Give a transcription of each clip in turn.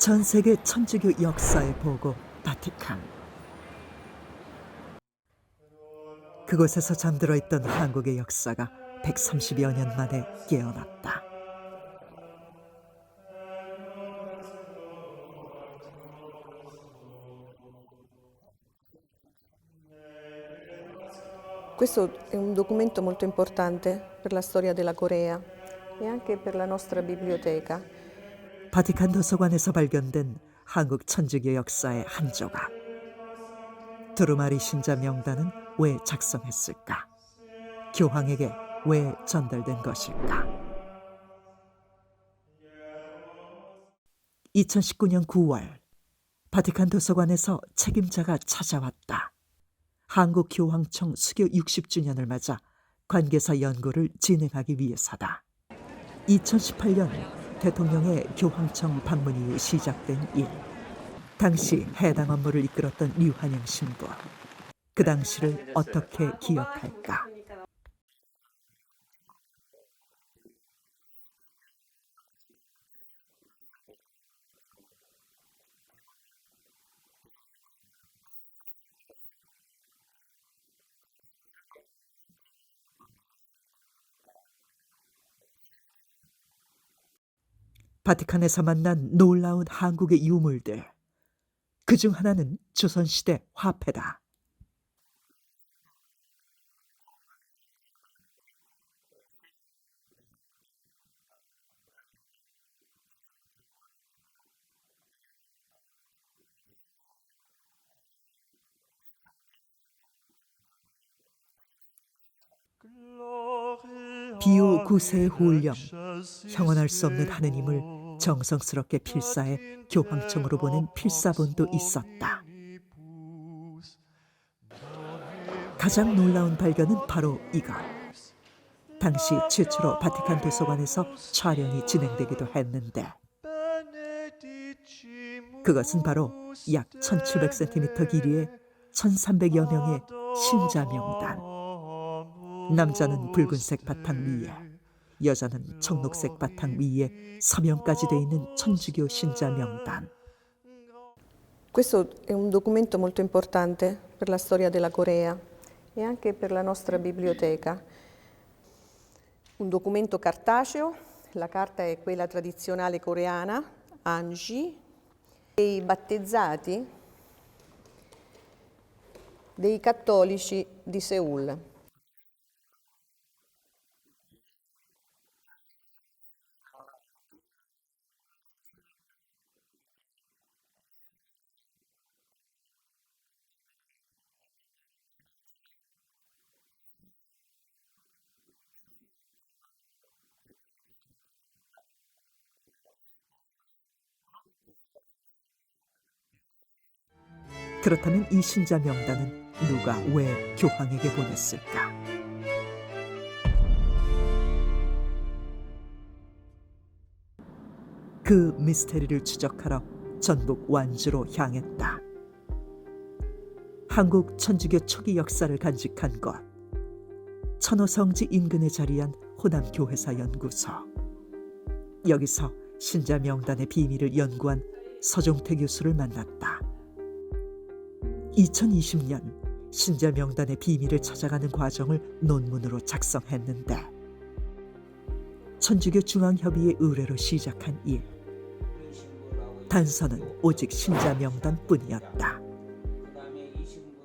전 세계 천주교 역사의 보고 바티칸. 그곳에서 잠들어 있던 한국의 역사가 130여 년 만에 깨어났다. Questo è un documento molto importante per la storia della Corea e anche per la nostra biblioteca. 바티칸 도서관에서 발견된 한국 천주교 역사의 한 조각. 두루마리 신자 명단은 왜 작성했을까? 교황에게 왜 전달된 것일까? 2019년 9월 바티칸 도서관에서 책임자가 찾아왔다. 한국교황청 수교 60주년을 맞아 관계사 연구를 진행하기 위해서다. 2018년 대통령의 교황청 방문 이후 시작된 일. 당시 해당 업무를 이끌었던 류한영 신부. 그 당시를 어떻게 기억할까? 바티칸에서 만난 놀라운 한국의 유물들. 그중 하나는 조선시대 화폐다. 비유 구세의 홀령, 형언할 수 없는 하느님을 정성스럽게 필사해 교황청으로 보낸 필사본도 있었다. 가장 놀라운 발견은 바로 이것. 당시 최초로 바티칸 도서관에서 촬영이 진행되기도 했는데 그것은 바로 약 1700cm 길이의 1300여 명의 신자 명단. 남자는 붉은색 바탕 위에, 여자는 청록색 바탕 위에 서명까지 돼 있는 천주교 신자 명단. Questo è un documento molto importante per la storia della Corea e anche per la nostra biblioteca. Un documento cartaceo, la carta è quella tradizionale coreana, Hanji, e i battezzati dei cattolici di Seul. 그렇다면 이 신자 명단은 누가 왜 교황에게 보냈을까? 그 미스테리를 추적하러 전북 완주로 향했다. 한국 천주교 초기 역사를 간직한 곳, 천호성지 인근에 자리한 호남교회사 연구소. 여기서 신자 명단의 비밀을 연구한 서종태 교수를 만났다. 2020년 신자 명단의 비밀을 찾아가는 과정을 논문으로 작성했는데 천주교 중앙협의회 의뢰로 시작한 일. 단서는 오직 신자 명단뿐이었다.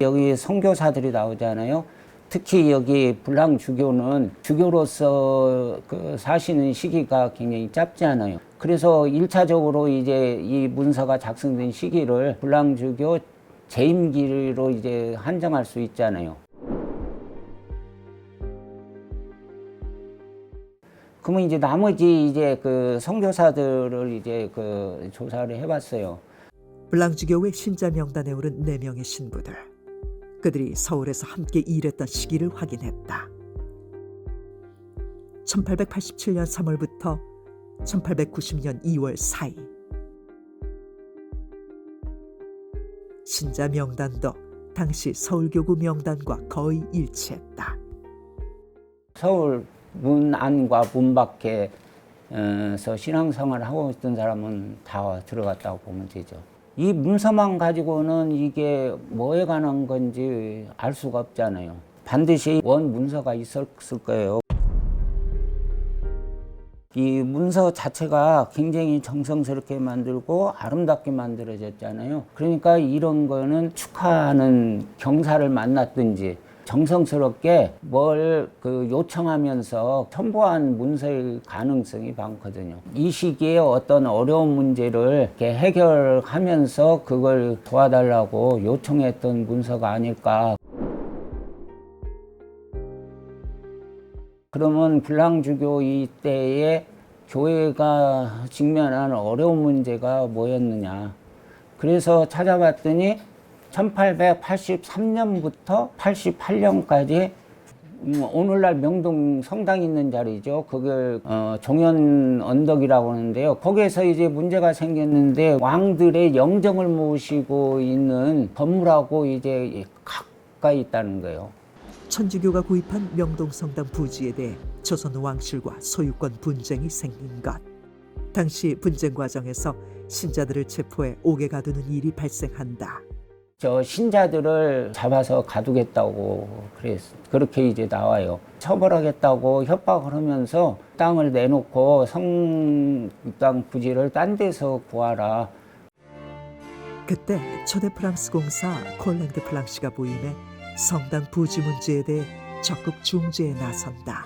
여기 선교사들이 나오잖아요. 특히 여기 불랑주교는 주교로서 사시는 시기가 굉장히 짧지 않아요. 그래서 1차적으로 이제 이 문서가 작성된 시기를 불랑주교 재임기로 이제 한정할 수 있잖아요. 그러면 이제 나머지 이제 그 선교사들을 이제 그 조사를 해봤어요. 불랑주교회 신자 명단에 오른 4명의 신부들. 그들이 서울에서 함께 일했던 시기를 확인했다. 1887년 3월부터 1890년 2월 사이. 신자 명단도 당시 서울교구 명단과 거의 일치했다. 서울 문 안과 문 밖에 신앙생활을 하고 있던 사람은 다 들어갔다고 보면 되죠. 이 문서만 가지고는 이게 뭐에 관한 건지 알 수가 없잖아요. 반드시 원 문서가 있었을 거예요. 이 문서 자체가 굉장히 정성스럽게 만들고 아름답게 만들어졌잖아요. 그러니까 이런 거는 축하하는 경사를 만났든지 정성스럽게 뭘 요청하면서 첨부한 문서일 가능성이 많거든요. 이 시기에 어떤 어려운 문제를 이렇게 해결하면서 그걸 도와달라고 요청했던 문서가 아닐까. 그러면 불랑주교 이때에 교회가 직면한 어려운 문제가 뭐였느냐. 그래서 찾아봤더니 1883년부터 88년까지 오늘날 명동 성당 있는 자리죠. 그걸 종현 언덕이라고 하는데요. 거기에서 이제 문제가 생겼는데 왕들의 영정을 모시고 있는 건물하고 이제 가까이 있다는 거예요. 천주교가 구입한 명동성당 부지에 대해 조선 왕실과 소유권 분쟁이 생긴 것. 당시 분쟁 과정에서 신자들을 체포해 옥에 가두는 일이 발생한다. 저 신자들을 잡아서 가두겠다고 그렇게 이제 나와요. 처벌하겠다고 협박을 하면서 땅을 내놓고 성당 부지를 딴 데서 구하라. 그때 초대 프랑스 공사 콜랭드 플랑시가 부임해 성당 부지 문제에 대해 적극 중재에 나선다.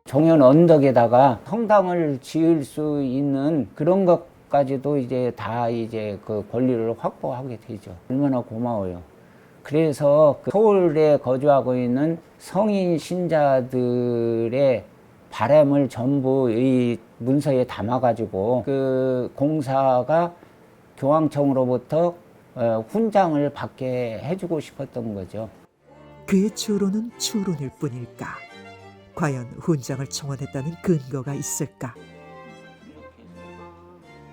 종현 언덕에다가 성당을 지을 수 있는 그런 것까지도 이제 다 이제 그 권리를 확보하게 되죠. 얼마나 고마워요. 그래서 서울에 거주하고 있는 성인 신자들의 바람을 전부 이 문서에 담아가지고 그 공사가 교황청으로부터 훈장을 받게 해주고 싶었던 거죠. 그의 추론은 추론일 뿐일까? 과연 훈장을 청원했다는 근거가 있을까?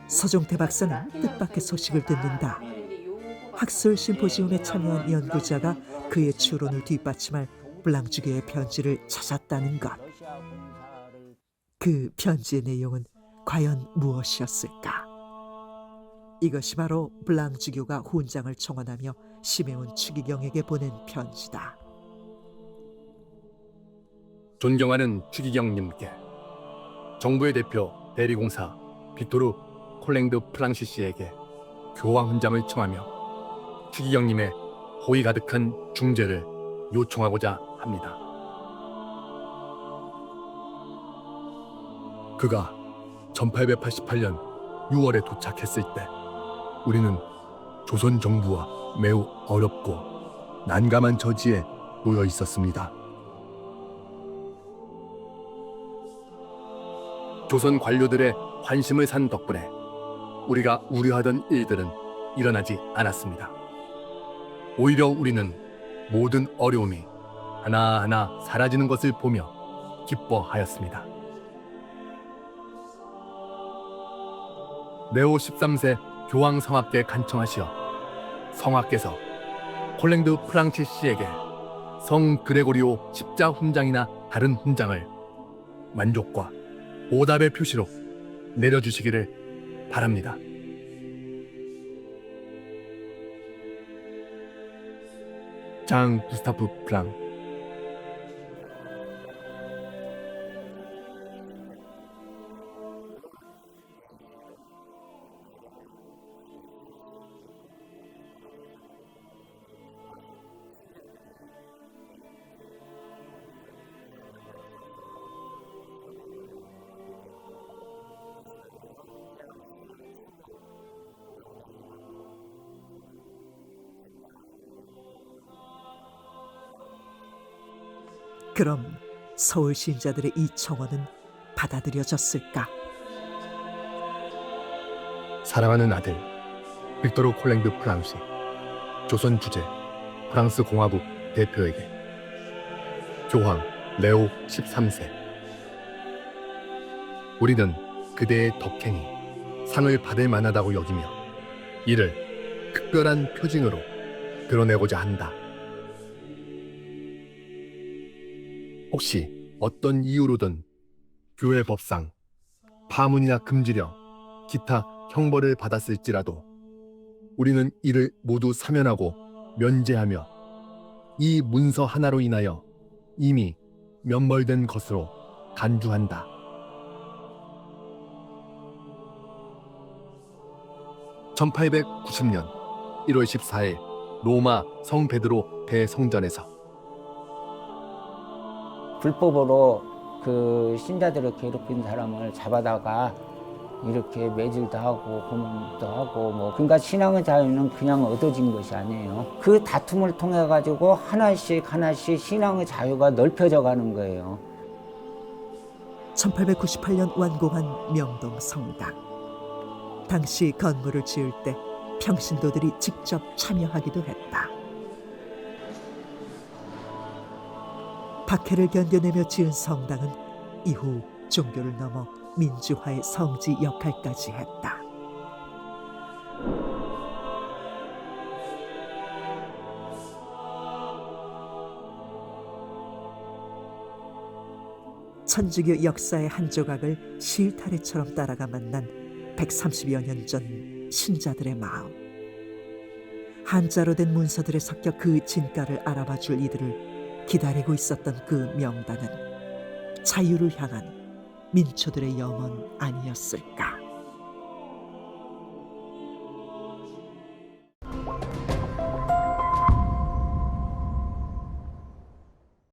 서종태 박사는 뜻밖의 소식을 듣는다. 학술 심포지움에 참여한 연구자가 그의 추론을 뒷받침할 블랑주교의 편지를 찾았다는 것. 그 편지의 내용은 과연 무엇이었을까? 이것이 바로 블랑주교가 훈장을 청원하며 시메온 추기경에게 보낸 편지다. 존경하는 추기경님께 정부의 대표 대리공사 빅토르 콜랭드 프랑시시에게 교황 훈장을 청하며 추기경님의 호의 가득한 중재를 요청하고자 합니다. 그가 1888년 6월에 도착했을 때 우리는 조선 정부와 매우 어렵고 난감한 처지에 놓여 있었습니다. 조선 관료들의 관심을 산 덕분에 우리가 우려하던 일들은 일어나지 않았습니다. 오히려 우리는 모든 어려움이 하나하나 사라지는 것을 보며 기뻐하였습니다. 네오 13세 교황 성학께 간청하시어 성하께서 콜랭드 프랑치시에게 성 그레고리오 십자 훈장이나 다른 훈장을 만족과 보답의 표시로 내려주시기를 바랍니다. 장 구스타프 프랑. 그럼 서울 신자들의 이 청원은 받아들여졌을까? 사랑하는 아들 빅토르 콜랭드 프랑시, 조선 주재 프랑스 공화국 대표에게 교황 레오 13세, 우리는 그대의 덕행이 상을 받을 만하다고 여기며 이를 특별한 표징으로 드러내고자 한다. 혹시 어떤 이유로든 교회 법상 파문이나 금지령, 기타 형벌을 받았을지라도 우리는 이를 모두 사면하고 면제하며 이 문서 하나로 인하여 이미 면벌된 것으로 간주한다. (1890년 1월 14일) 로마 성 베드로 대성전에서 불법으로 그 신자들을 괴롭힌 사람을 잡아다가 이렇게 매질도 하고 고문도 하고 뭐 그러니까 신앙의 자유는 그냥 얻어진 것이 아니에요. 그 다툼을 통해 가지고 하나씩 신앙의 자유가 넓혀져 가는 거예요. 1898년 완공한 명동 성당. 당시 건물을 지을 때 평신도들이 직접 참여하기도 했다. 박해를 견뎌내며 지은 성당은 이후 종교를 넘어 민주화의 성지 역할까지 했다. 천주교 역사의 한 조각을 실타래처럼 따라가 만난 130여 년 전 신자들의 마음. 한자로 된 문서들에 섞여 그 진가를 알아봐 줄 이들을 기다리고 있었던 그 명단은 자유를 향한 민초들의 영혼 아니었을까?